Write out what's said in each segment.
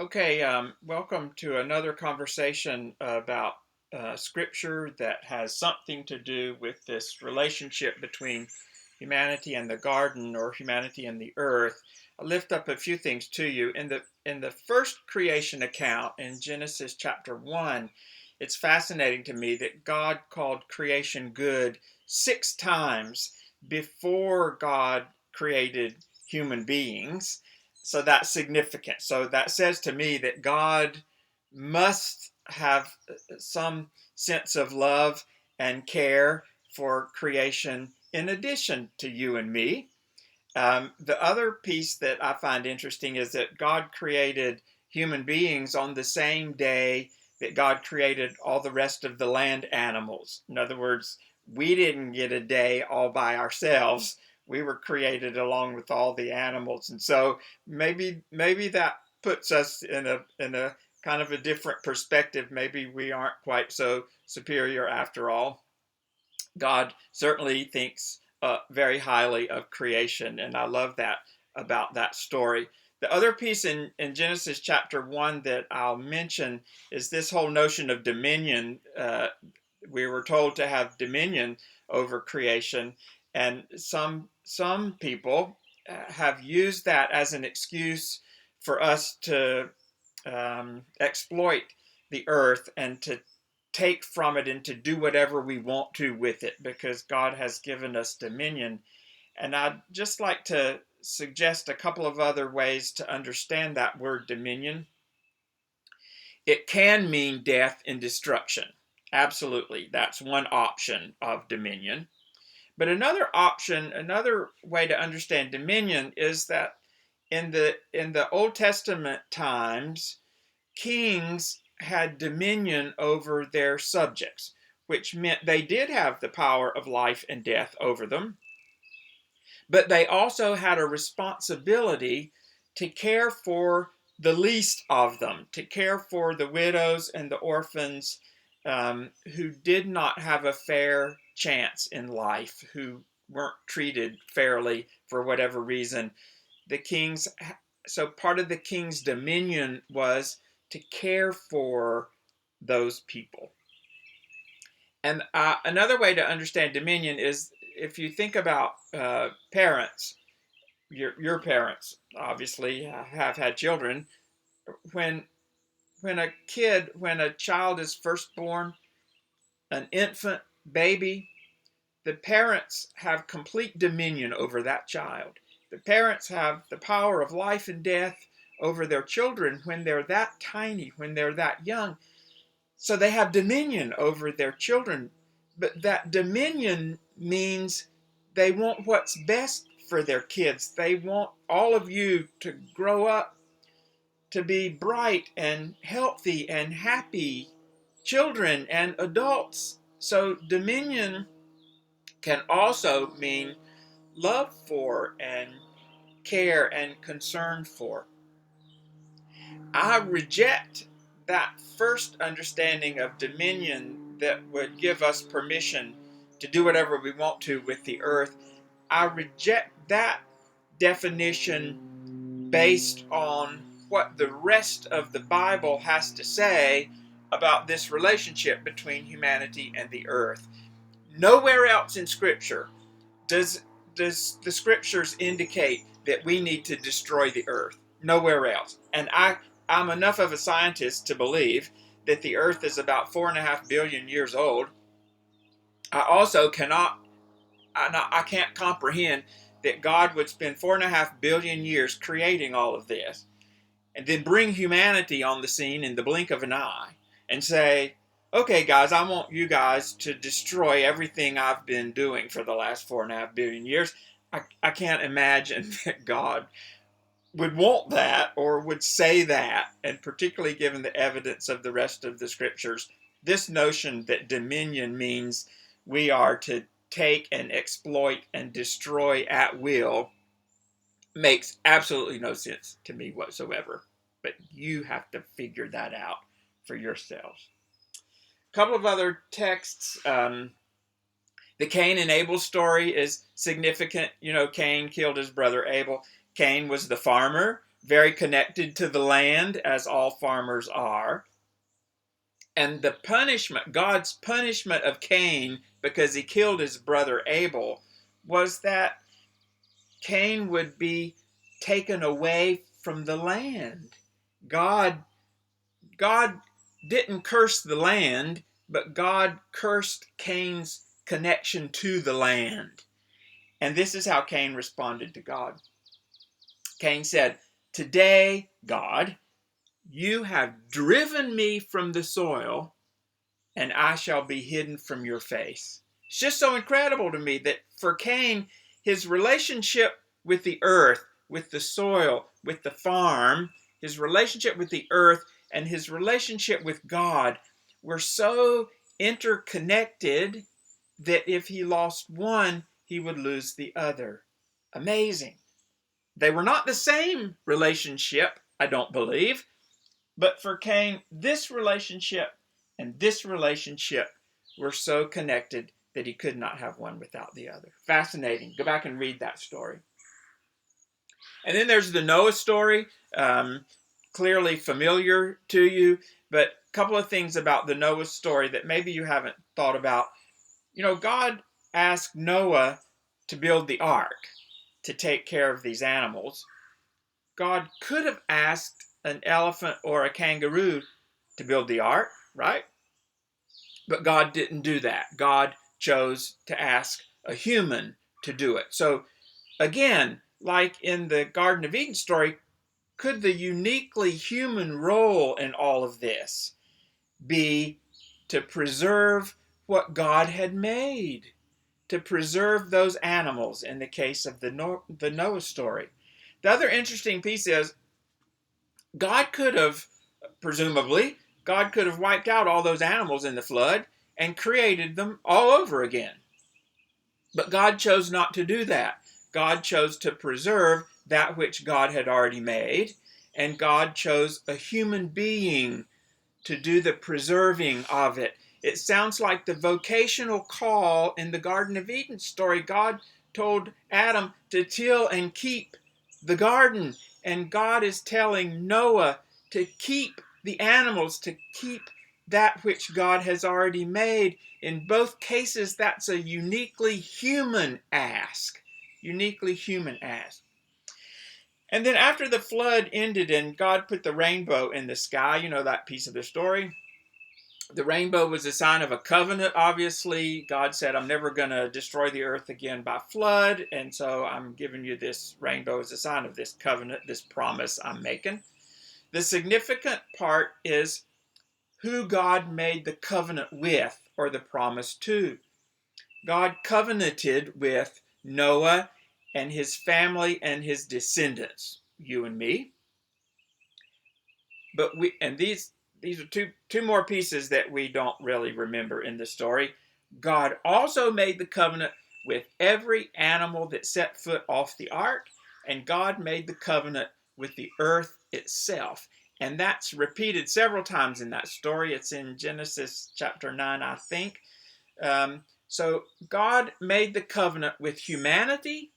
Okay, welcome to another conversation about scripture that has something to do with this relationship between humanity and the garden, or humanity and the earth. I'll lift up a few things to you. In the first creation account in Genesis chapter 1, it's fascinating to me that God called creation good 6 times before God created human beings. So that's significant. So that says to me that God must have some sense of love and care for creation in addition to you and me. The other piece that I find interesting is that God created human beings on the same day that God created all the rest of the land animals. In other words, we didn't get a day all by ourselves. We were created along with all the animals, and so maybe that puts us in a kind of a different perspective. Maybe we aren't quite so superior after all. God certainly thinks very highly of creation, and I love that about that story. The other piece in Genesis chapter 1 that I'll mention is this whole notion of dominion. We were told to have dominion over creation, and some people have used that as an excuse for us to exploit the earth and to take from it and to do whatever we want to with it because God has given us dominion. And I'd just like to suggest a couple of other ways to understand that word dominion. It can mean death and destruction. Absolutely. That's one option of dominion. But another option, another way to understand dominion is that in the Old Testament times, kings had dominion over their subjects, which meant they did have the power of life and death over them, but they also had a responsibility to care for the least of them, to care for the widows and the orphans who did not have a fair chance in life, who weren't treated fairly for whatever reason. The kings, so part of the king's dominion was to care for those people. And another way to understand dominion is if you think about parents, your parents obviously have had children. When when a child is first born, an infant baby, the parents have complete dominion over that child. The parents have the power of life and death over their children when they're that tiny, when they're that young. So they have dominion over their children. But that dominion means they want what's best for their kids. They want all of you to grow up to be bright and healthy and happy children and adults. So dominion can also mean love for and care and concern for. I reject that first understanding of dominion that would give us permission to do whatever we want to with the earth. I reject that definition based on what the rest of the Bible has to say about this relationship between humanity and the earth. Nowhere else in Scripture does does the Scriptures indicate that we need to destroy the earth. Nowhere else. And I'm enough of a scientist to believe that the earth is about 4.5 billion years old. I also I can't comprehend that God would spend 4.5 billion years creating all of this and then bring humanity on the scene in the blink of an eye and say, okay, guys, I want you guys to destroy everything I've been doing for the last 4.5 billion years. I can't imagine that God would want that or would say that, and particularly given the evidence of the rest of the scriptures, this notion that dominion means we are to take and exploit and destroy at will makes absolutely no sense to me whatsoever. But you have to figure that out for yourselves. A couple of other texts. The Cain and Abel story is significant. You know, Cain killed his brother Abel. Cain was the farmer very connected to the land, as all farmers are. And the punishment, God's punishment of Cain because he killed his brother Abel, was that Cain would be taken away from the land. God didn't curse the land, but God cursed Cain's connection to the land. And this is how Cain responded to God. Cain said, "Today, God, you have driven me from the soil, and I shall be hidden from your face." It's just so incredible to me that for Cain, his relationship with the earth, with the soil, with the farm, his relationship with the earth and his relationship with God were so interconnected that if he lost one, he would lose the other. Amazing. They were not the same relationship, I don't believe, but for Cain, this relationship and this relationship were so connected that he could not have one without the other. Fascinating. Go back and read that story. And then there's the Noah story, clearly familiar to you, but a couple of things about the Noah story that maybe you haven't thought about. God asked Noah to build the ark to take care of these animals. God could have asked an elephant or a kangaroo to build the ark, right? But God didn't do that. God chose to ask a human to do it. So again, like in the Garden of Eden story, could the uniquely human role in all of this be to preserve what God had made, to preserve those animals in the case of the Noah story? The other interesting piece is God could have, presumably, God could have wiped out all those animals in the flood and created them all over again. But God chose not to do that. God chose to preserve that which God had already made, and God chose a human being to do the preserving of it. It sounds like the vocational call in the Garden of Eden story. God told Adam to till and keep the garden, and God is telling Noah to keep the animals, to keep that which God has already made. In both cases, that's a uniquely human ask. Uniquely human ask. And then after the flood ended and God put the rainbow in the sky, you know that piece of the story. The rainbow was a sign of a covenant, obviously. God said, I'm never going to destroy the earth again by flood, and so I'm giving you this rainbow as a sign of this covenant, this promise I'm making. The significant part is who God made the covenant with, or the promise to. God covenanted with Noah and his family and his descendants, you and me. But these are two more pieces that we don't really remember in the story. God also made the covenant with every animal that set foot off the ark, and God made the covenant with the earth itself. And that's repeated several times in that story. It's in Genesis chapter 9, I think. So God made the covenant with humanity,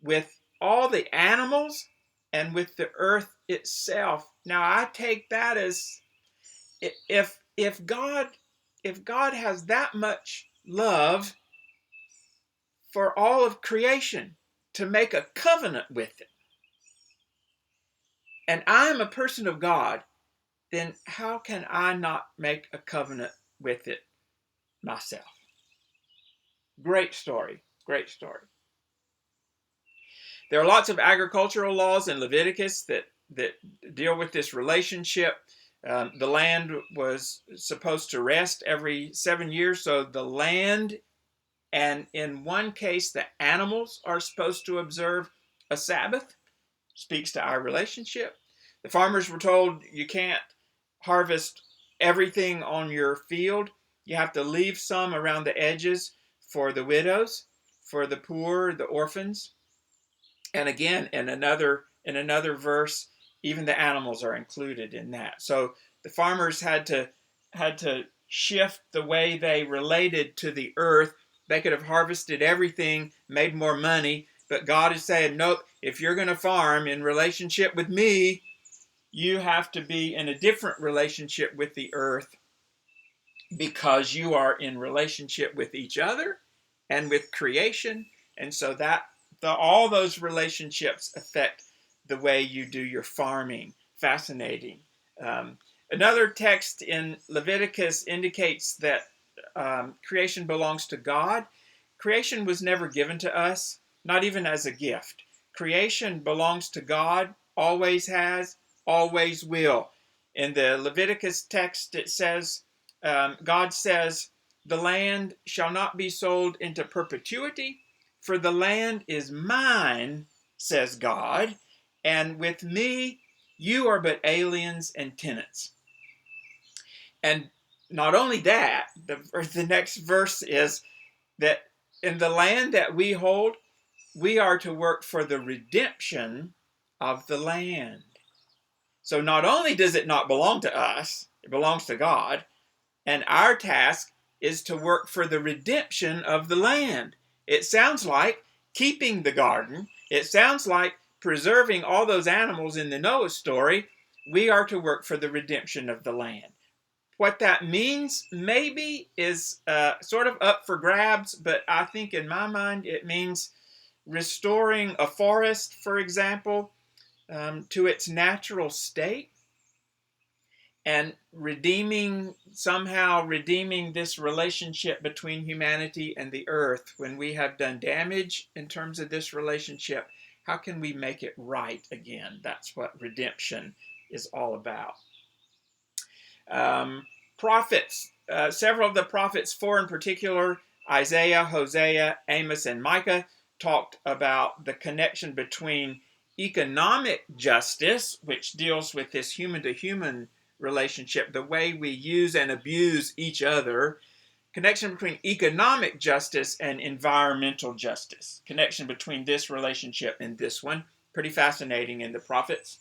with all the animals, and with the earth itself. Now I take that as if God has that much love for all of creation to make a covenant with it, and I'm a person of God, then how can I not make a covenant with it myself? Great story. Great story. There are lots of agricultural laws in Leviticus that deal with this relationship. The land was supposed to rest every 7 years, so the land, and in one case, the animals are supposed to observe a Sabbath. Speaks to our relationship. The farmers were told you can't harvest everything on your field. You have to leave some around the edges for the widows, for the poor, the orphans. And again, in another verse, even the animals are included in that. So the farmers had to shift the way they related to the earth. They could have harvested everything, made more money, But God is saying, nope, if you're going to farm in relationship with me, you have to be in a different relationship with the earth, because you are in relationship with each other and with creation. And so all those relationships affect the way you do your farming. Fascinating. Another text in Leviticus indicates that creation belongs to God. Creation was never given to us, not even as a gift. Creation belongs to God, always has, always will. In the Leviticus text, it says, God says, the land shall not be sold into perpetuity, for the land is mine, says God, and with me you are but aliens and tenants. And not only that, the next verse is that in the land that we hold, we are to work for the redemption of the land. So not only does it not belong to us, it belongs to God, and our task is to work for the redemption of the land. It sounds like keeping the garden. It sounds like preserving all those animals in the Noah story. We are to work for the redemption of the land. What that means maybe is sort of up for grabs, but I think in my mind it means restoring a forest, for example, to its natural state, and somehow redeeming this relationship between humanity and the earth. When we have done damage in terms of this relationship, how can we make it right again? That's what redemption is all about. Prophets, several of the prophets, four in particular, Isaiah, Hosea, Amos, and Micah, talked about the connection between economic justice, which deals with this human-to-human relationship, the way we use and abuse each other, connection between economic justice and environmental justice, connection between this relationship and this one. Pretty fascinating in the prophets.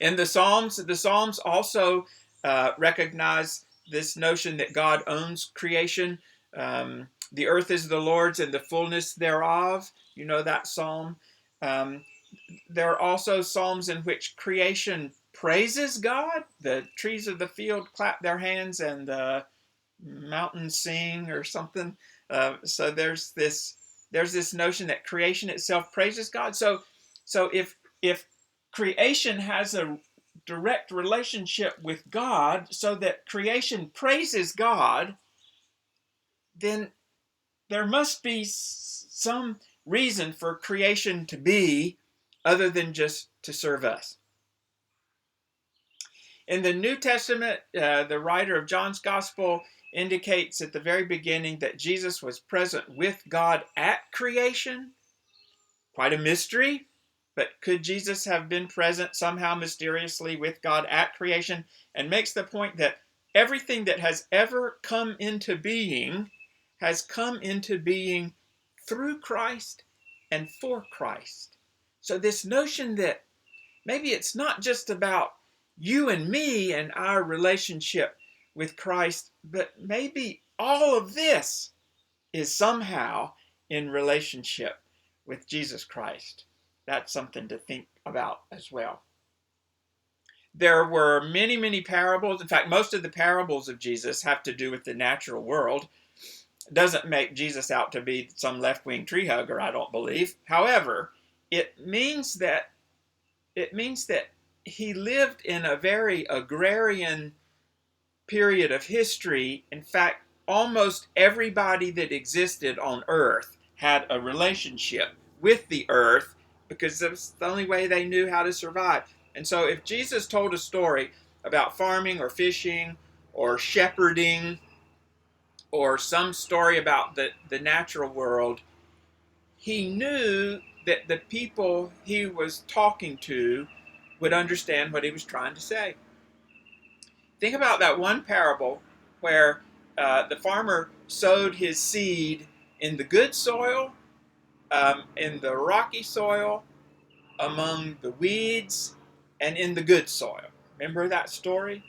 In the Psalms also recognize this notion that God owns creation. The earth is the Lord's and the fullness thereof. You know that psalm. There are also psalms in which creation praises God. The trees of the field clap their hands and the mountains sing, or something. So there's this notion that creation itself praises God. So if creation has a direct relationship with God, so that creation praises God, then there must be some reason for creation to be other than just to serve us. In the New Testament, the writer of John's Gospel indicates at the very beginning that Jesus was present with God at creation. Quite a mystery, but could Jesus have been present somehow mysteriously with God at creation? And makes the point that everything that has ever come into being has come into being through Christ and for Christ. So this notion that maybe it's not just about you and me and our relationship with Christ, but maybe all of this is somehow in relationship with Jesus Christ. That's something to think about as well. There were many, many parables. In fact, most of the parables of Jesus have to do with the natural world. It doesn't make Jesus out to be some left-wing tree hugger, I don't believe. However, it means that he lived in a very agrarian period of history. In fact, almost everybody that existed on earth had a relationship with the earth, because that's the only way they knew how to survive. And so if Jesus told a story about farming or fishing or shepherding, or some story about the natural world, he knew that the people he was talking to would understand what he was trying to say. Think about that one parable where the farmer sowed his seed in the good soil, in the rocky soil, among the weeds, and in the good soil. Remember that story?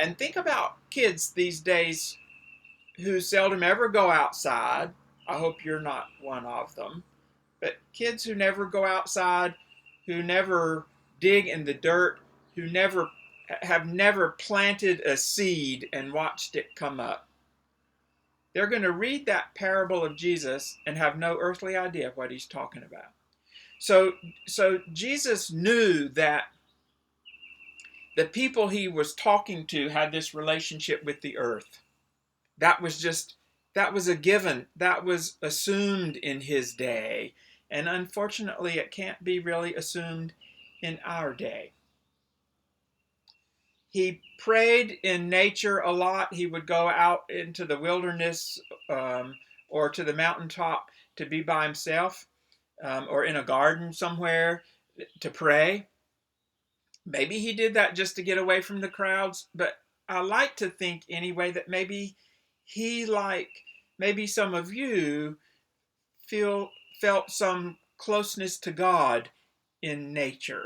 And think about kids these days who seldom ever go outside, I hope you're not one of them. But kids who never go outside, who never dig in the dirt, who never planted a seed and watched it come up. They're going to read that parable of Jesus and have no earthly idea what he's talking about. So Jesus knew that the people he was talking to had this relationship with the earth. That was a given. That was assumed in his day. And unfortunately, it can't be really assumed in our day. He prayed in nature a lot. He would go out into the wilderness or to the mountaintop to be by himself, or in a garden somewhere to pray. Maybe he did that just to get away from the crowds, but I like to think anyway that maybe he, like maybe some of you, felt some closeness to God in nature.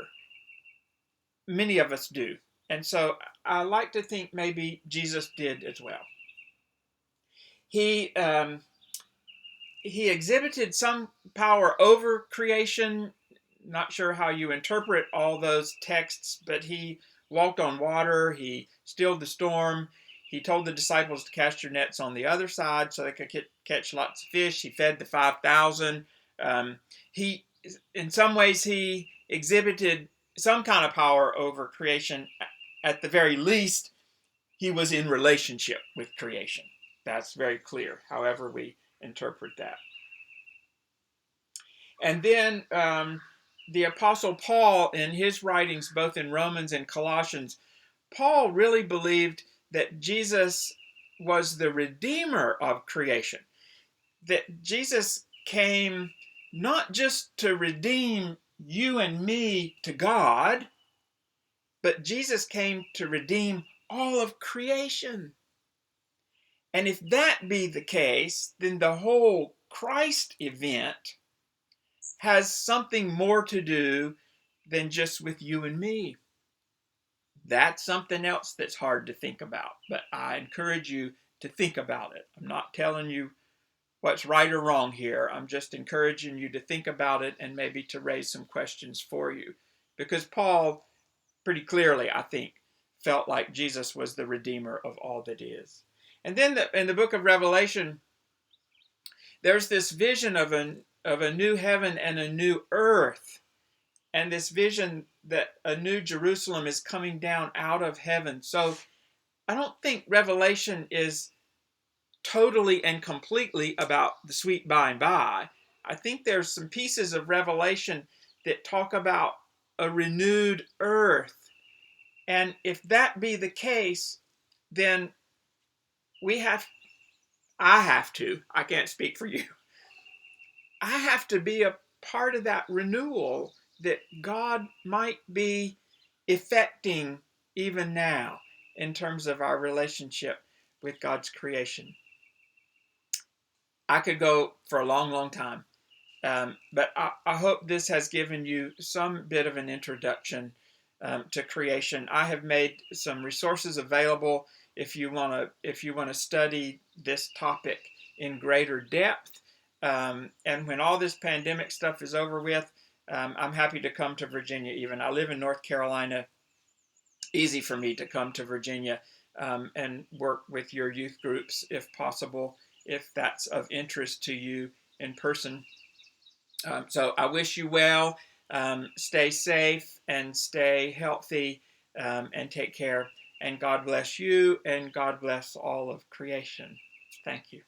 Many of us do. And so I like to think maybe Jesus did as well. He exhibited some power over creation. Not sure how you interpret all those texts, but he walked on water, he stilled the storm, he told the disciples to cast your nets on the other side so they could catch lots of fish. He fed the 5,000. He, in some ways, he exhibited some kind of power over creation. At the very least, he was in relationship with creation. That's very clear, however we interpret that. And then the Apostle Paul, in his writings, both in Romans and Colossians, Paul really believed that Jesus was the Redeemer of creation. That Jesus came not just to redeem you and me to God, but Jesus came to redeem all of creation. And if that be the case, then the whole Christ event has something more to do than just with you and me. That's something else that's hard to think about, but I encourage you to think about it. I'm not telling you what's right or wrong here. I'm just encouraging you to think about it and maybe to raise some questions for you. Because Paul, pretty clearly, I think, felt like Jesus was the Redeemer of all that is. And then in the book of Revelation, there's this vision of a new heaven and a new earth. And this vision that a new Jerusalem is coming down out of heaven. So I don't think Revelation is totally and completely about the sweet by and by. I think there's some pieces of Revelation that talk about a renewed earth. And if that be the case, then I can't speak for you. I have to be a part of that renewal that God might be effecting even now in terms of our relationship with God's creation. I could go for a long, long time, but I hope this has given you some bit of an introduction to creation. I have made some resources available if you want to study this topic in greater depth. And when all this pandemic stuff is over with, I'm happy to come to Virginia even. I live in North Carolina. Easy for me to come to Virginia and work with your youth groups if possible, if that's of interest to you in person. So I wish you well. Stay safe and stay healthy and take care. And God bless you and God bless all of creation. Thank you.